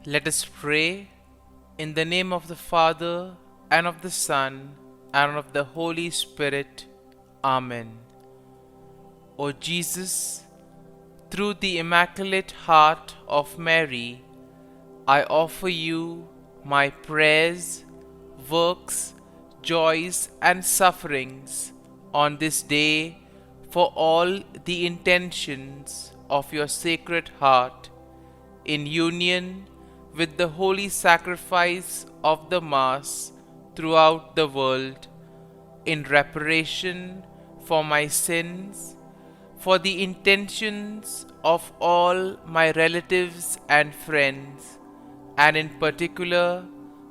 Let us pray in the name of the Father, and of the Son, and of the Holy Spirit. Amen. O Jesus, through the Immaculate Heart of Mary, I offer you my prayers, works, joys, and sufferings on this day for all the intentions of your Sacred Heart, in union with the holy sacrifice of the Mass throughout the world, in reparation for my sins, for the intentions of all my relatives and friends, and in particular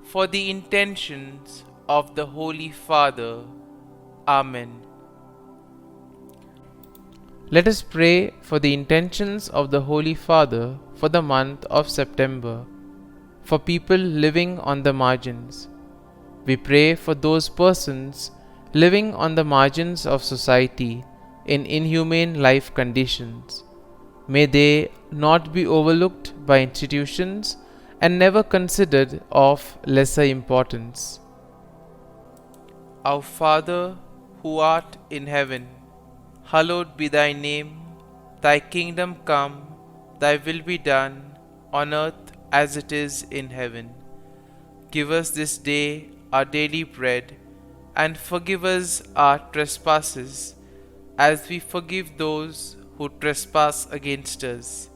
for the intentions of the Holy Father. Amen. Let us pray for the intentions of the Holy Father for the month of September, for people living on the margins. We pray for those persons living on the margins of society in inhumane life conditions. May they not be overlooked by institutions and never considered of lesser importance. Our Father, who art in heaven, hallowed be thy name. Thy kingdom come, thy will be done, on earth as it is in heaven. Give us this day our daily bread, and forgive us our trespasses, as we forgive those who trespass against us.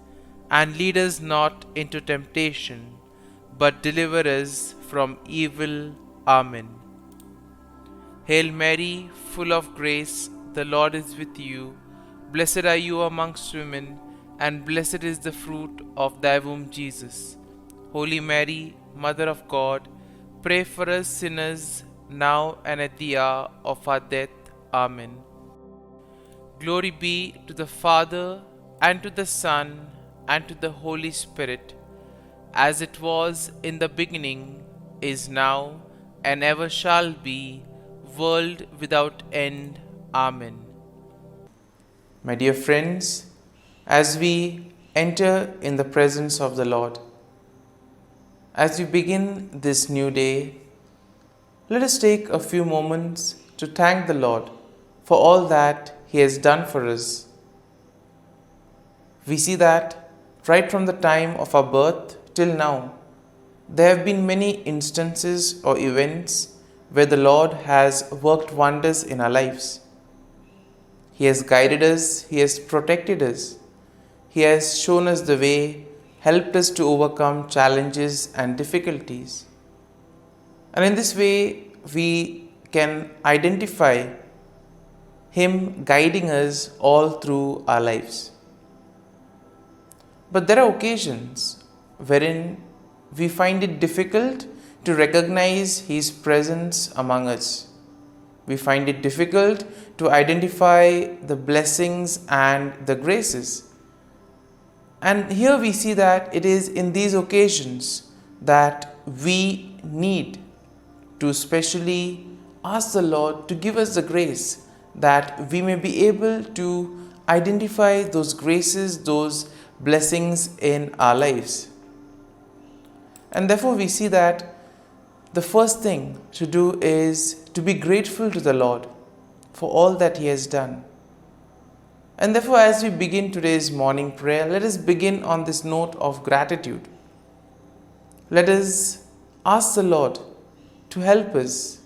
And lead us not into temptation, but deliver us from evil. Amen. Hail Mary, full of grace, the Lord is with you. Blessed are you amongst women, and blessed is the fruit of thy womb, Jesus. Holy Mary, Mother of God, pray for us sinners, now and at the hour of our death. Amen. Glory be to the Father, and to the Son, and to the Holy Spirit, as it was in the beginning, is now, and ever shall be, world without end. Amen. My dear friends, as we enter in the presence of the Lord, as we begin this new day, let us take a few moments to thank the Lord for all that He has done for us. We see that right from the time of our birth till now, there have been many instances or events where the Lord has worked wonders in our lives. He has guided us, He has protected us, He has shown us the way, helped us to overcome challenges and difficulties. And in this way, we can identify Him guiding us all through our lives. But there are occasions wherein we find it difficult to recognize His presence among us. We find it difficult to identify the blessings and the graces. And here we see that it is in these occasions that we need to specially ask the Lord to give us the grace that we may be able to identify those graces, those blessings in our lives. And therefore we see that the first thing to do is to be grateful to the Lord for all that He has done. And therefore, as we begin today's morning prayer, let us begin on this note of gratitude. Let us ask the Lord to help us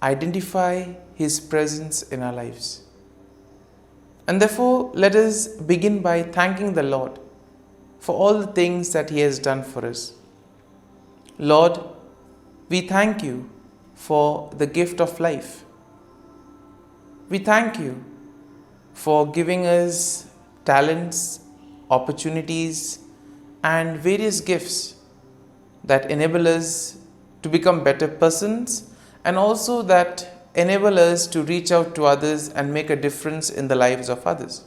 identify His presence in our lives. And therefore, let us begin by thanking the Lord for all the things that He has done for us. Lord, we thank You for the gift of life. We thank You for giving us talents, opportunities, and various gifts that enable us to become better persons, and also that enable us to reach out to others and make a difference in the lives of others.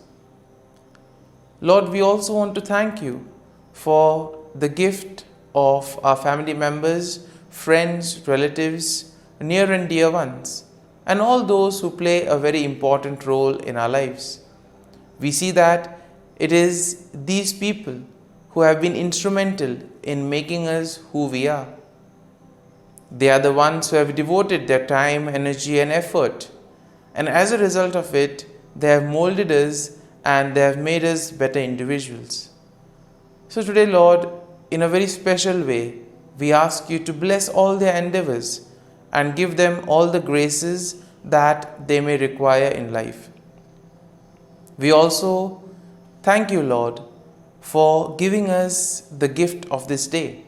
Lord, we also want to thank You for the gift of our family members, friends, relatives, near and dear ones, and all those who play a very important role in our lives. We see that it is these people who have been instrumental in making us who we are. They are the ones who have devoted their time, energy, and effort. And as a result of it, they have molded us and they have made us better individuals. So today, Lord, in a very special way, we ask you to bless all their endeavors and give them all the graces that they may require in life. We also thank you, Lord, for giving us the gift of this day,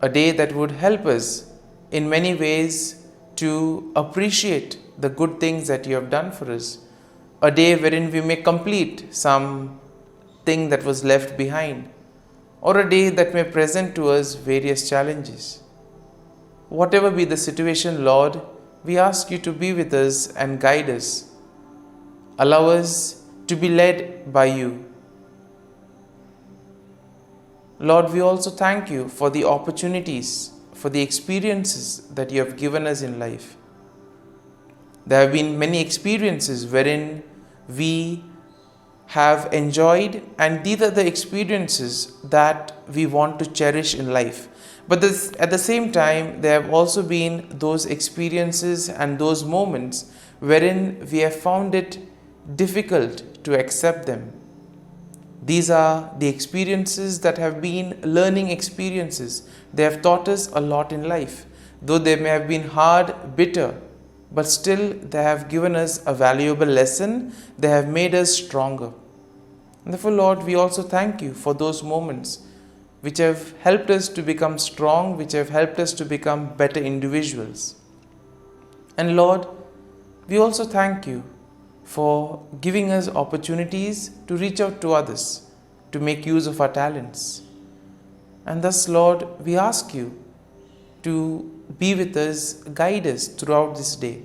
a day that would help us in many ways to appreciate the good things that you have done for us, a day wherein we may complete some thing that was left behind, or a day that may present to us various challenges. Whatever be the situation, Lord, we ask you to be with us and guide us. Allow us to be led by you. Lord, we also thank you for the opportunities, for the experiences that you have given us in life. There have been many experiences wherein we have enjoyed, and these are the experiences that we want to cherish in life. But at the same time, there have also been those experiences and those moments wherein we have found it difficult to accept them. These are the experiences that have been learning experiences. They have taught us a lot in life. Though they may have been hard, bitter, but still they have given us a valuable lesson. They have made us stronger. And therefore, Lord, we also thank you for those moments which have helped us to become strong, which have helped us to become better individuals. And Lord, we also thank you for giving us opportunities to reach out to others, to make use of our talents. And thus, Lord, we ask you to be with us, guide us throughout this day.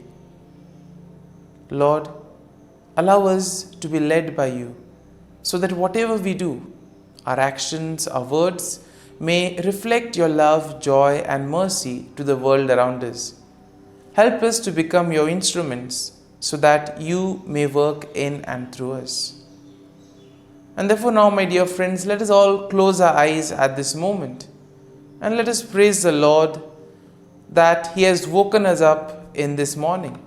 Lord, allow us to be led by you, so that whatever we do, our actions, our words, may reflect your love, joy, and mercy to the world around us. Help us to become your instruments, so that you may work in and through us. And therefore now, my dear friends, let us all close our eyes at this moment and let us praise the Lord that He has woken us up in this morning.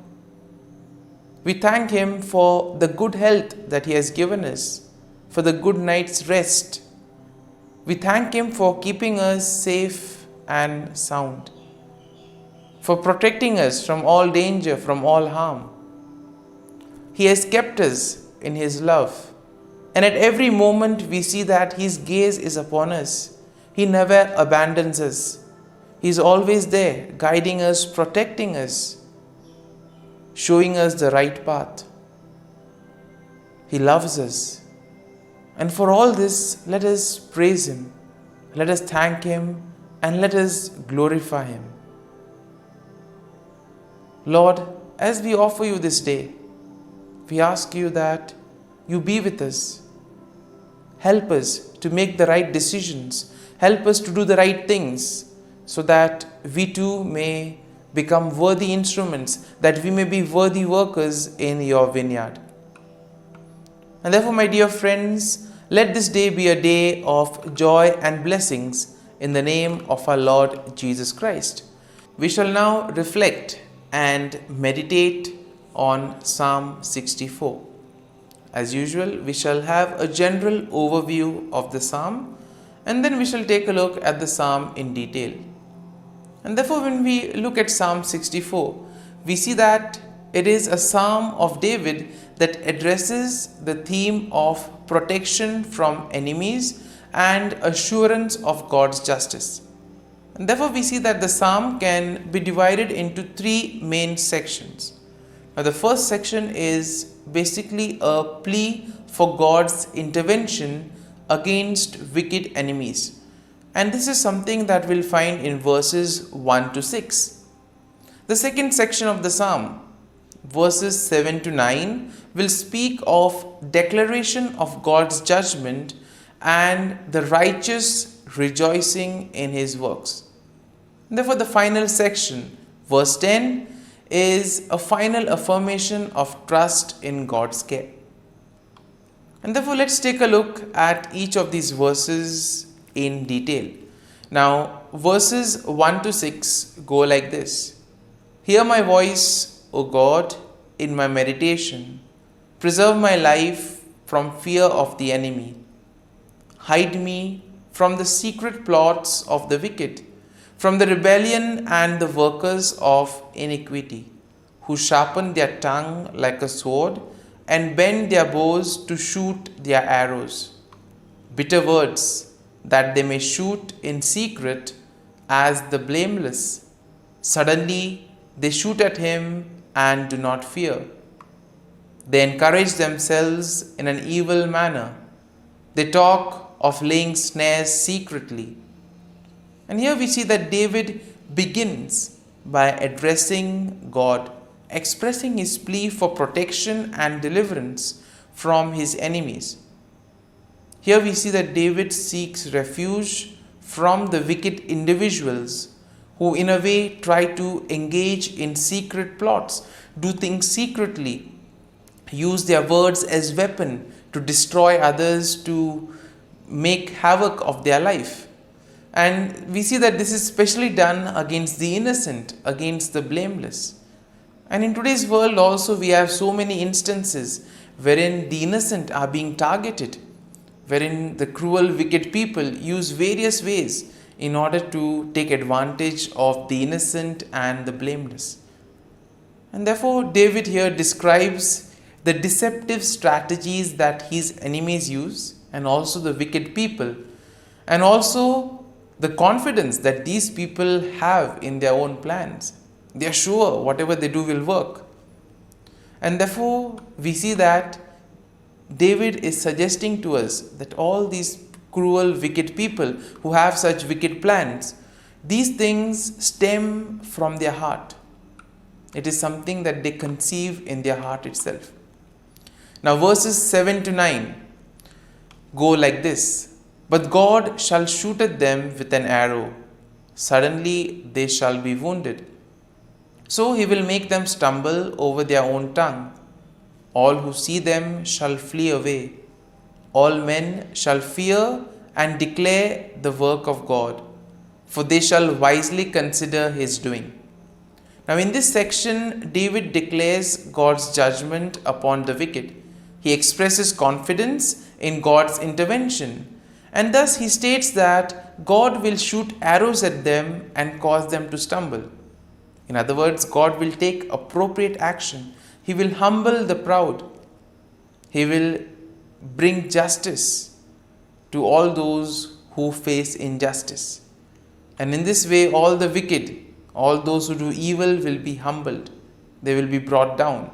We thank Him for the good health that He has given us, for the good night's rest. We thank Him for keeping us safe and sound, for protecting us from all danger, from all harm. He has kept us in His love, and at every moment we see that His gaze is upon us. He never abandons us. He is always there, guiding us, protecting us, showing us the right path. He loves us. And for all this, let us praise Him, let us thank Him, and let us glorify Him. Lord, as we offer you this day, we ask you that you be with us. Help us to make the right decisions. Help us to do the right things, so that we too may become worthy instruments, that we may be worthy workers in your vineyard. And therefore, my dear friends, let this day be a day of joy and blessings in the name of our Lord Jesus Christ. We shall now reflect and meditate on Psalm 64. As usual, we shall have a general overview of the psalm, and then we shall take a look at the psalm in detail. And therefore, when we look at Psalm 64, we see that it is a psalm of David that addresses the theme of protection from enemies and assurance of God's justice. And therefore, we see that the psalm can be divided into three main sections. Now, the first section is basically a plea for God's intervention against wicked enemies. And this is something that we'll find in verses 1 to 6. The second section of the psalm, verses 7 to 9, will speak of declaration of God's judgment and the righteous rejoicing in His works. Therefore, the final section, verse 10, is a final affirmation of trust in God's care. And therefore, let's take a look at each of these verses in detail. Now, verses 1 to 6 go like this. Hear my voice, O God, in my meditation. Preserve my life from fear of the enemy. Hide me from the secret plots of the wicked, from the rebellion and the workers of iniquity, who sharpen their tongue like a sword and bend their bows to shoot their arrows. Bitter words that they may shoot in secret as the blameless. Suddenly they shoot at him and do not fear. They encourage themselves in an evil manner. They talk of laying snares secretly. And here we see that David begins by addressing God, expressing his plea for protection and deliverance from his enemies. Here we see that David seeks refuge from the wicked individuals who in a way try to engage in secret plots, do things secretly, use their words as weapon to destroy others, to make havoc of their life. And we see that this is especially done against the innocent, against the blameless. And in today's world also we have so many instances wherein the innocent are being targeted, wherein the cruel, wicked people use various ways in order to take advantage of the innocent and the blameless. And therefore, David here describes the deceptive strategies that his enemies use, and also the wicked people, and also the confidence that these people have in their own plans. They are sure whatever they do will work. And therefore, we see that David is suggesting to us that all these cruel, wicked people who have such wicked plans, these things stem from their heart. It is something that they conceive in their heart itself. Now, verses 7 to 9 go like this. But God shall shoot at them with an arrow. Suddenly they shall be wounded. So he will make them stumble over their own tongue. All who see them shall flee away. All men shall fear and declare the work of God, for they shall wisely consider his doing. Now in this section, David declares God's judgment upon the wicked. He expresses confidence in God's intervention, and thus he states that God will shoot arrows at them and cause them to stumble. In other words, God will take appropriate action. He will humble the proud. He will bring justice to all those who face injustice. And in this way, all the wicked, all those who do evil will be humbled. They will be brought down.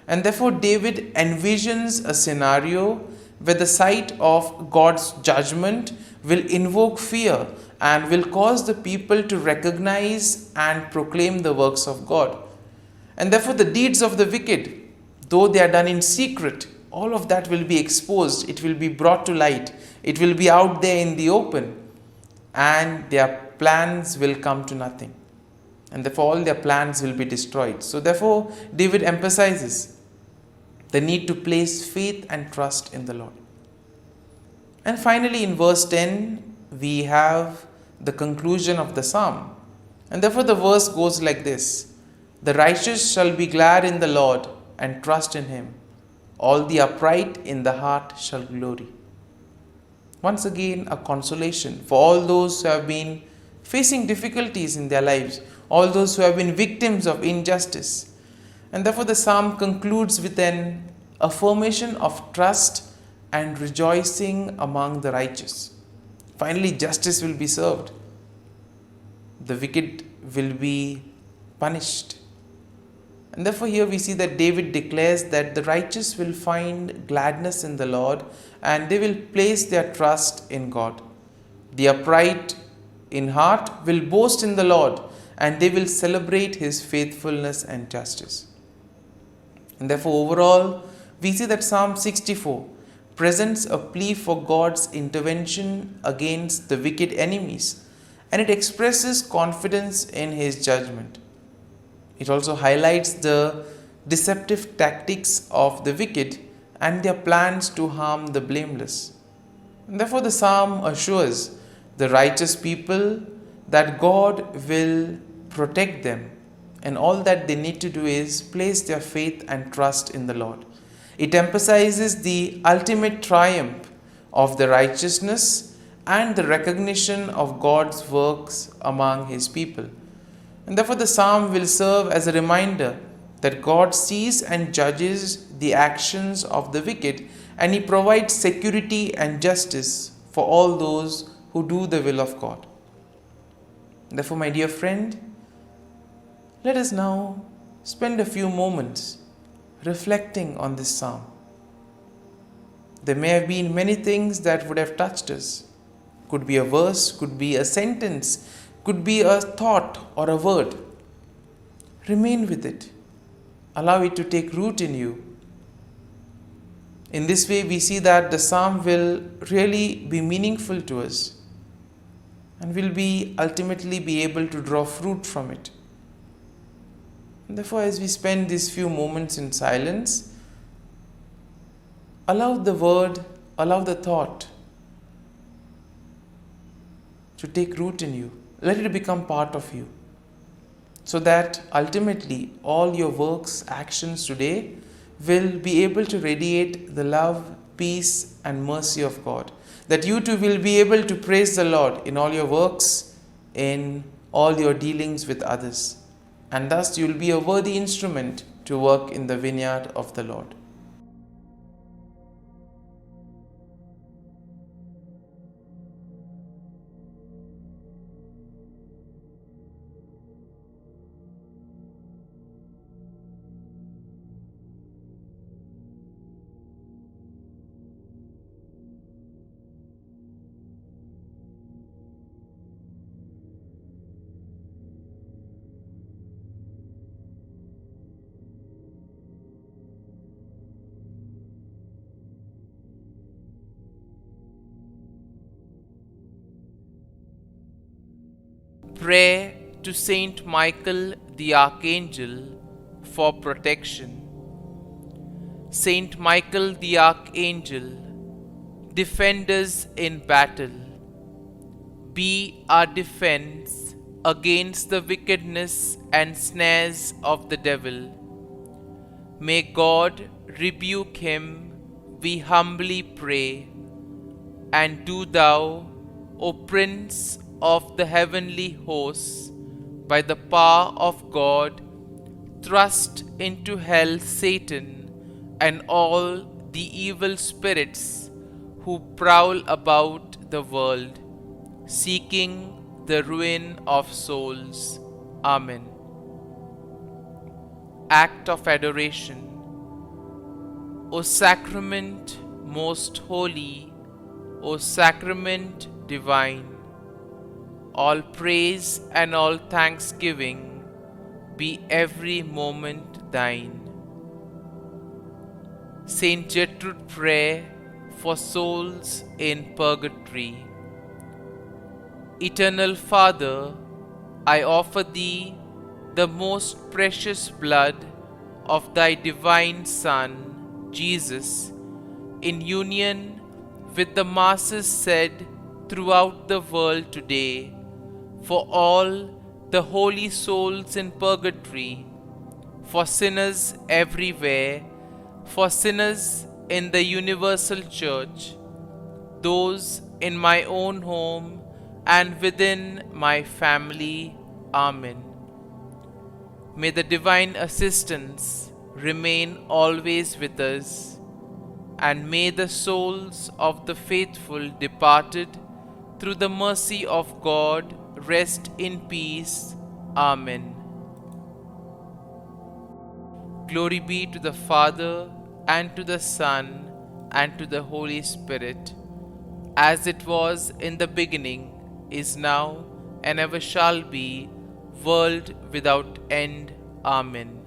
And therefore, David envisions a scenario where the sight of God's judgment will invoke fear and will cause the people to recognize and proclaim the works of God. And therefore, the deeds of the wicked, though they are done in secret, all of that will be exposed. It will be brought to light. It will be out there in the open. And their plans will come to nothing. And therefore, all their plans will be destroyed. So therefore, David emphasizes the need to place faith and trust in the Lord. And finally, in verse 10, we have the conclusion of the psalm. And therefore, the verse goes like this. The righteous shall be glad in the Lord and trust in him. All the upright in the heart shall glory. Once again, a consolation for all those who have been facing difficulties in their lives, all those who have been victims of injustice. And therefore, the psalm concludes with an affirmation of trust and rejoicing among the righteous. Finally, justice will be served. The wicked will be punished. And therefore, here we see that David declares that the righteous will find gladness in the Lord and they will place their trust in God. The upright in heart will boast in the Lord and they will celebrate his faithfulness and justice. And therefore, overall, we see that Psalm 64 presents a plea for God's intervention against the wicked enemies, and it expresses confidence in his judgment. It also highlights the deceptive tactics of the wicked and their plans to harm the blameless. And therefore, the psalm assures the righteous people that God will protect them, and all that they need to do is place their faith and trust in the Lord. It emphasizes the ultimate triumph of the righteousness and the recognition of God's works among His people. And therefore, the psalm will serve as a reminder that God sees and judges the actions of the wicked, and He provides security and justice for all those who do the will of God. Therefore, my dear friend, let us now spend a few moments reflecting on this psalm. There may have been many things that would have touched us. Could be a verse, could be a sentence, could be a thought or a word. Remain with it. Allow it to take root in you. In this way, we see that the psalm will really be meaningful to us, and will ultimately be able to draw fruit from it. And therefore, as we spend these few moments in silence, allow the word, allow the thought to take root in you. Let it become part of you, so that ultimately all your works, actions today will be able to radiate the love, peace and mercy of God. That you too will be able to praise the Lord in all your works, in all your dealings with others. And thus you will be a worthy instrument to work in the vineyard of the Lord. Prayer to Saint Michael the Archangel for protection. Saint Michael the Archangel, defend us in battle. Be our defense against the wickedness and snares of the devil. May God rebuke him, we humbly pray. And do thou, O Prince of the heavenly hosts, by the power of God, thrust into hell Satan and all the evil spirits who prowl about the world, seeking the ruin of souls. Amen. Act of Adoration. O Sacrament most holy, O Sacrament divine, all praise and all thanksgiving be every moment thine. Saint Gertrude Prayer for souls in purgatory. Eternal Father, I offer Thee the most precious blood of Thy divine Son, Jesus, in union with the masses said throughout the world today, for all the holy souls in purgatory, for sinners everywhere, for sinners in the universal church, those in my own home and within my family. Amen. May the divine assistance remain always with us, and may the souls of the faithful departed through the mercy of God rest in peace. Amen. Glory be to the Father, and to the Son, and to the Holy Spirit, as it was in the beginning, is now, and ever shall be, world without end. Amen.